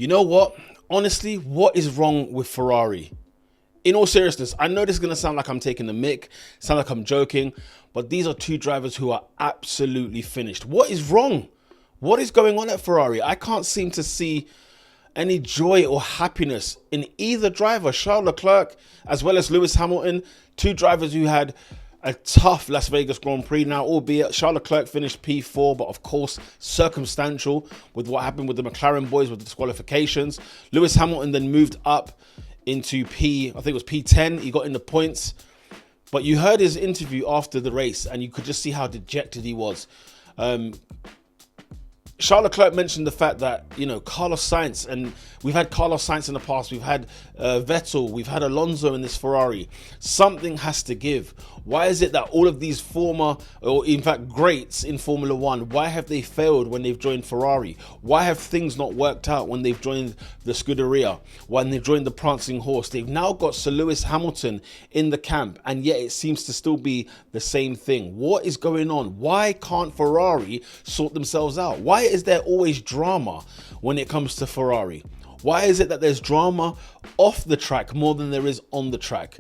You know what? Honestly, what is wrong with Ferrari? In all seriousness, I know this is going to sound like I'm taking the mick, sound like I'm joking, but these are two drivers who are absolutely finished. What is wrong? What is going on at Ferrari? I can't seem to see any joy or happiness in either driver. Charles Leclerc as well as Lewis Hamilton, two drivers who had a tough Las Vegas Grand Prix. Now, albeit Charles Leclerc finished P4, but of course circumstantial with what happened with the McLaren boys with the disqualifications. Lewis Hamilton then moved up into I think it was P10. He got in the points. But you heard his interview after the race and you could just see how dejected he was. Charles Leclerc mentioned the fact that, Carlos Sainz, and we've had Carlos Sainz in the past, we've had Vettel, we've had Alonso in this Ferrari. Something has to give. Why is it that all of these former, or in fact greats in Formula One, why have they failed when they've joined Ferrari? Why have things not worked out when they've joined the Scuderia, when they've joined the Prancing Horse? They've now got Sir Lewis Hamilton in the camp, and yet it seems to still be the same thing. What is going on? Why can't Ferrari sort themselves out? Why is there always drama when it comes to Ferrari? Why is it that there's drama off the track more than there is on the track?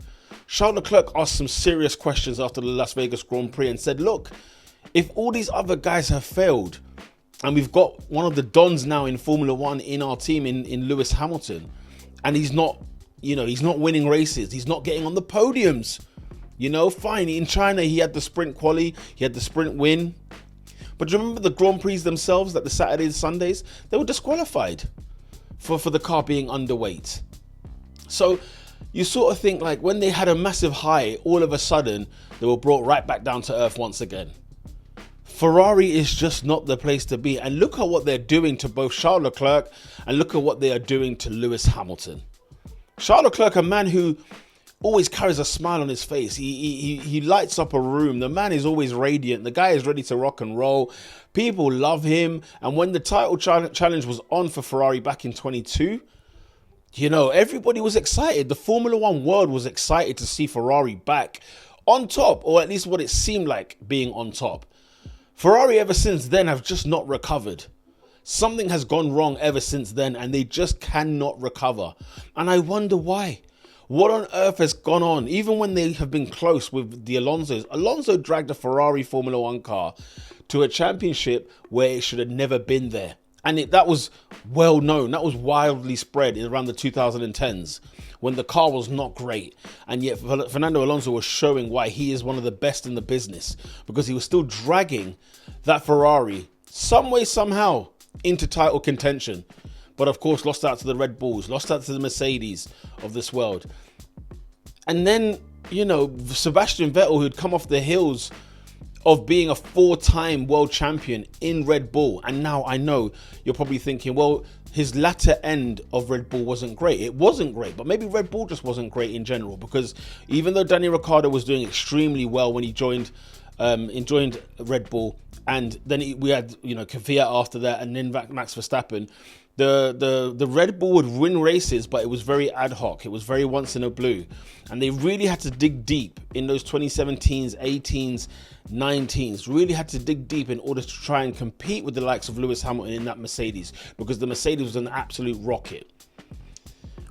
Charles Leclerc asked some serious questions after the Las Vegas Grand Prix and said, look, if all these other guys have failed and we've got one of the dons now in Formula One in our team in Lewis Hamilton, and he's not winning races, he's not getting on the podiums, fine. In China, he had the sprint quali, he had the sprint win. But do you remember the Grand Prix themselves, like the Saturdays and Sundays? They were disqualified for the car being underweight. So you sort of think like when they had a massive high, all of a sudden they were brought right back down to earth once again. Ferrari is just not the place to be. And look at what they're doing to both Charles Leclerc and look at what they are doing to Lewis Hamilton. Charles Leclerc, a man who always carries a smile on his face. He lights up a room. The man is always radiant. The guy is ready to rock and roll. People love him. And when the title challenge was on for Ferrari back in 22, everybody was excited. The Formula One world was excited to see Ferrari back on top, or at least what it seemed like being on top. Ferrari ever since then have just not recovered. Something has gone wrong ever since then, and they just cannot recover. And I wonder why. What on earth has gone on? Even when they have been close with the Alonsos. Alonso dragged a Ferrari Formula One car to a championship where it should have never been there. And that was well known. That was wildly spread around the 2010s when the car was not great. And yet Fernando Alonso was showing why he is one of the best in the business, because he was still dragging that Ferrari some way, somehow into title contention. But of course, lost out to the Red Bulls, lost out to the Mercedes of this world. And then, Sebastian Vettel, who'd come off the heels of being a 4-time world champion in Red Bull. And now I know you're probably thinking, well, his latter end of Red Bull wasn't great. It wasn't great, but maybe Red Bull just wasn't great in general, because even though Daniel Ricciardo was doing extremely well when he joined Red Bull, and then we had, Kvyat after that, and then Max Verstappen, the Red Bull would win races, but it was very ad hoc. It was very once in a blue. And they really had to dig deep in those 2017s, 18s, 19s. Really had to dig deep in order to try and compete with the likes of Lewis Hamilton in that Mercedes, because the Mercedes was an absolute rocket.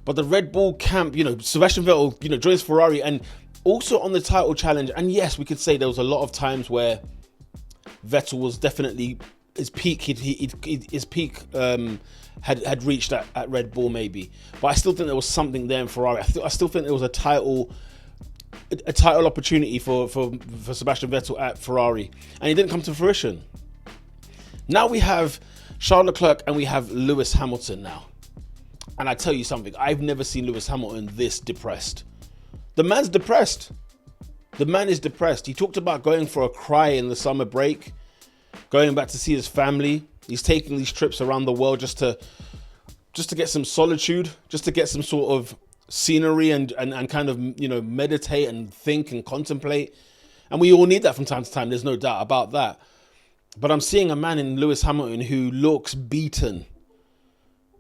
But the Red Bull camp, Sebastian Vettel, joins Ferrari, and also on the title challenge. And yes, we could say there was a lot of times where Vettel was definitely his peak. His peak had reached at Red Bull maybe, but I still think there was something there in Ferrari. I still think there was a title opportunity for Sebastian Vettel at Ferrari, and it didn't come to fruition. Now we have Charles Leclerc and we have Lewis Hamilton now, and I tell you something, I've never seen Lewis Hamilton this depressed. The man's depressed. The man is depressed. He talked about going for a cry in the summer break, going back to see his family. He's taking these trips around the world just to get some solitude, just to get some sort of scenery and kind of, meditate and think and contemplate. And we all need that from time to time. There's no doubt about that. But I'm seeing a man in Lewis Hamilton who looks beaten.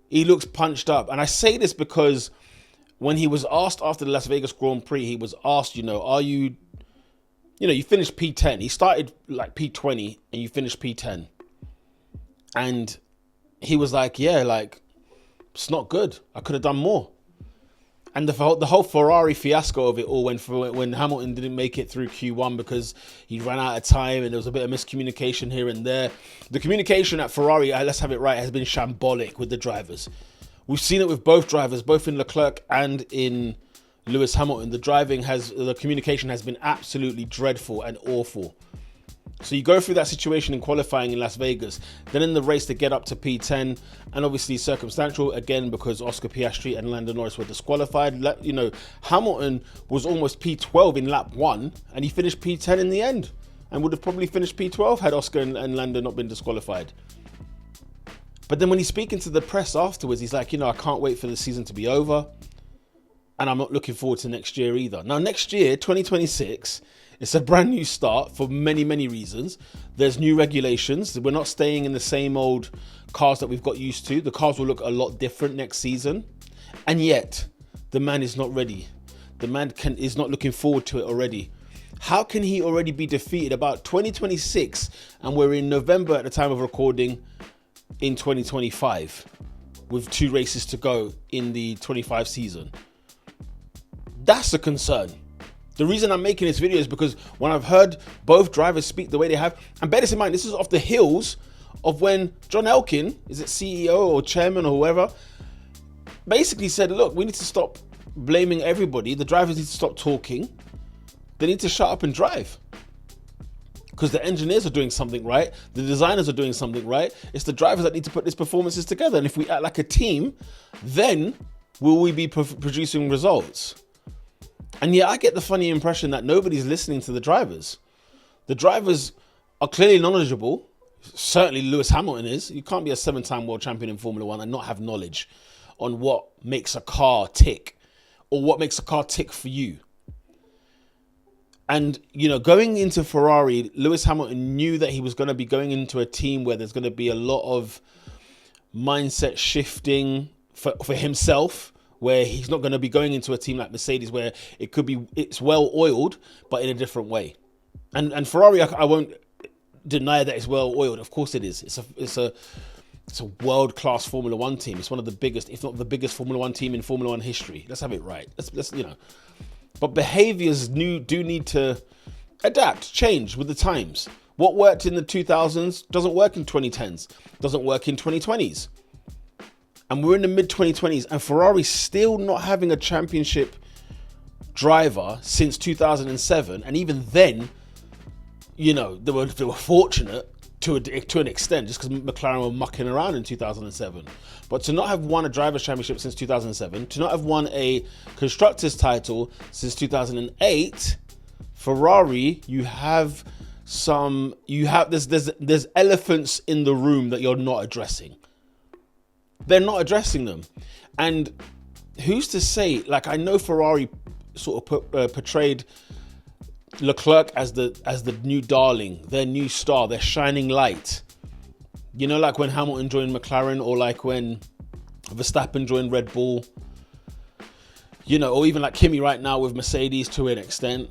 He looks punched up. And I say this because when he was asked after the Las Vegas Grand Prix, he was asked, are you, you finished P10. He started like P20 and you finished P10. And he was like, yeah, like It's not good. I could have done more. And the whole Ferrari fiasco of it all, when Hamilton didn't make it through Q1 because he ran out of time and there was a bit of miscommunication here and there. The communication at Ferrari, let's have it right, has been shambolic with the drivers. We've seen it with both drivers, both in Leclerc and in Lewis Hamilton. The communication has been absolutely dreadful and awful. So you go through that situation in qualifying in Las Vegas, then in the race to get up to P10, and obviously circumstantial again because Oscar Piastri and Lando Norris were disqualified. You know, Hamilton was almost P12 in lap 1 and he finished P10 in the end and would have probably finished P12 had Oscar and Lando not been disqualified. But then when he's speaking to the press afterwards, he's like, I can't wait for the season to be over and I'm not looking forward to next year either. Now next year, 2026, it's a brand new start for many, many reasons. There's new regulations. We're not staying in the same old cars that we've got used to. The cars will look a lot different next season. And yet, the man is not ready. The man is not looking forward to it already. How can he already be defeated about 2026 and we're in November at the time of recording in 2025 with 2 races to go in the 25 season? That's a concern. The reason I'm making this video is because when I've heard both drivers speak the way they have, and bear this in mind, this is off the heels of when John Elkin, is it CEO or chairman or whoever, basically said, look, we need to stop blaming everybody. The drivers need to stop talking. They need to shut up and drive. Because the engineers are doing something right. The designers are doing something right. It's the drivers that need to put these performances together. And if we act like a team, then will we be producing results? And yet I get the funny impression that nobody's listening to the drivers. The drivers are clearly knowledgeable. Certainly Lewis Hamilton is. You can't be a 7-time world champion in Formula One and not have knowledge on what makes a car tick or what makes a car tick for you. And, going into Ferrari, Lewis Hamilton knew that he was going to be going into a team where there's going to be a lot of mindset shifting for himself, where he's not going to be going into a team like Mercedes where it's well oiled, but in a different way. And Ferrari, I won't deny that it's well oiled. Of course it is. It's a world-class Formula One team. It's one of the biggest, if not the biggest Formula One team in Formula One history. Let's have it right. Let's. But behaviors do need to adapt, change with the times. What worked in the 2000s doesn't work in 2010s, doesn't work in 2020s. And we're in the mid-2020s and Ferrari's still not having a championship driver since 2007. And even then, they were fortunate to an extent just because McLaren were mucking around in 2007. But to not have won a driver's championship since 2007, to not have won a constructor's title since 2008, Ferrari, there's elephants in the room that you're not addressing. They're not addressing them. And who's to say, I know Ferrari sort of portrayed Leclerc as the new darling, their new star, their shining light. Like when Hamilton joined McLaren or like when Verstappen joined Red Bull. Or even like Kimi right now with Mercedes to an extent.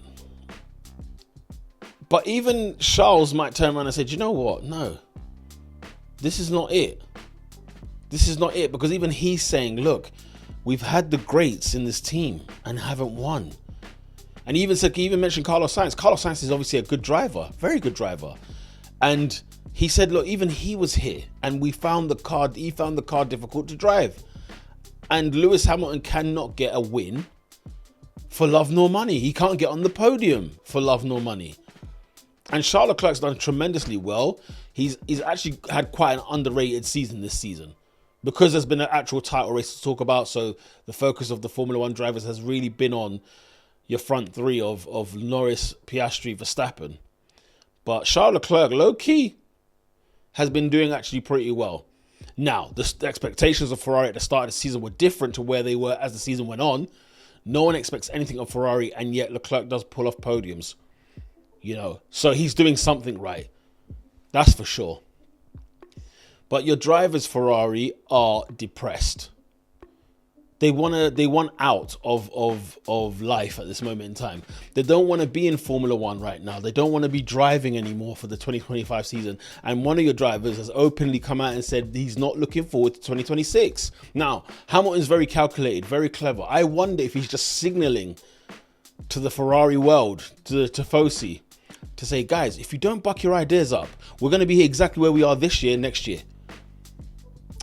But even Charles might turn around and say, do you know what? No, this is not it. This is not it, because even he's saying, look, we've had the greats in this team and haven't won. And he even mentioned Carlos Sainz. Carlos Sainz is obviously a good driver, very good driver. And he said, look, even he was here and he found the car difficult to drive. And Lewis Hamilton cannot get a win for love nor money. He can't get on the podium for love nor money. And Charles Leclerc's done tremendously well. He's actually had quite an underrated season this season, because there's been an actual title race to talk about. So the focus of the Formula One drivers has really been on your front three of Norris, Piastri, Verstappen. But Charles Leclerc, low-key, has been doing actually pretty well. Now, the expectations of Ferrari at the start of the season were different to where they were as the season went on. No one expects anything of Ferrari, and yet Leclerc does pull off podiums. So he's doing something right. That's for sure. But your drivers, Ferrari, are depressed. They want out of life at this moment in time. They don't want to be in Formula One right now. They don't want to be driving anymore for the 2025 season. And one of your drivers has openly come out and said he's not looking forward to 2026. Now, Hamilton's very calculated, very clever. I wonder if he's just signaling to the Ferrari world, to Tifosi, to say, guys, if you don't buck your ideas up, we're going to be exactly where we are this year, next year.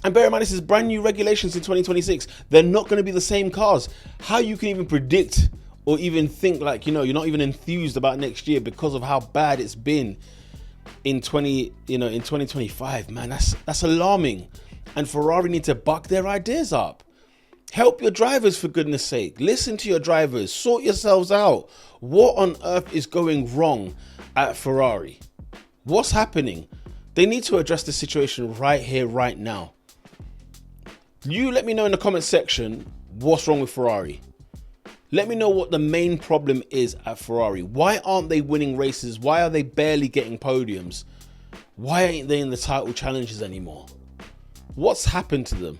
And bear in mind, this is brand new regulations in 2026. They're not going to be the same cars. How you can even predict or even think like, you're not even enthused about next year because of how bad it's been in 2025, man, that's alarming. And Ferrari need to buck their ideas up. Help your drivers, for goodness sake. Listen to your drivers. Sort yourselves out. What on earth is going wrong at Ferrari? What's happening? They need to address the situation right here, right now. You let me know in the comment section what's wrong with Ferrari. Let me know what the main problem is at Ferrari. Why aren't they winning races? Why are they barely getting podiums? Why ain't they in the title challenges anymore? What's happened to them?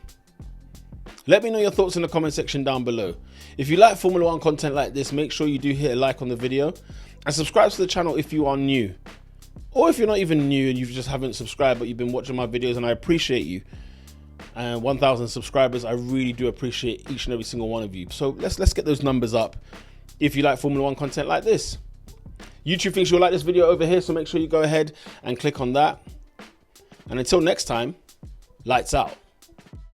Let me know your thoughts in the comment section down below. If you like Formula One content like this, make sure you do hit a like on the video and subscribe to the channel if you are new. Or if you're not even new and you just haven't subscribed but you've been watching my videos, and I appreciate you. And 1,000 subscribers, I really do appreciate each and every single one of you. So let's get those numbers up if you like Formula One content like this. YouTube thinks you'll like this video over here, so make sure you go ahead and click on that. And until next time, lights out.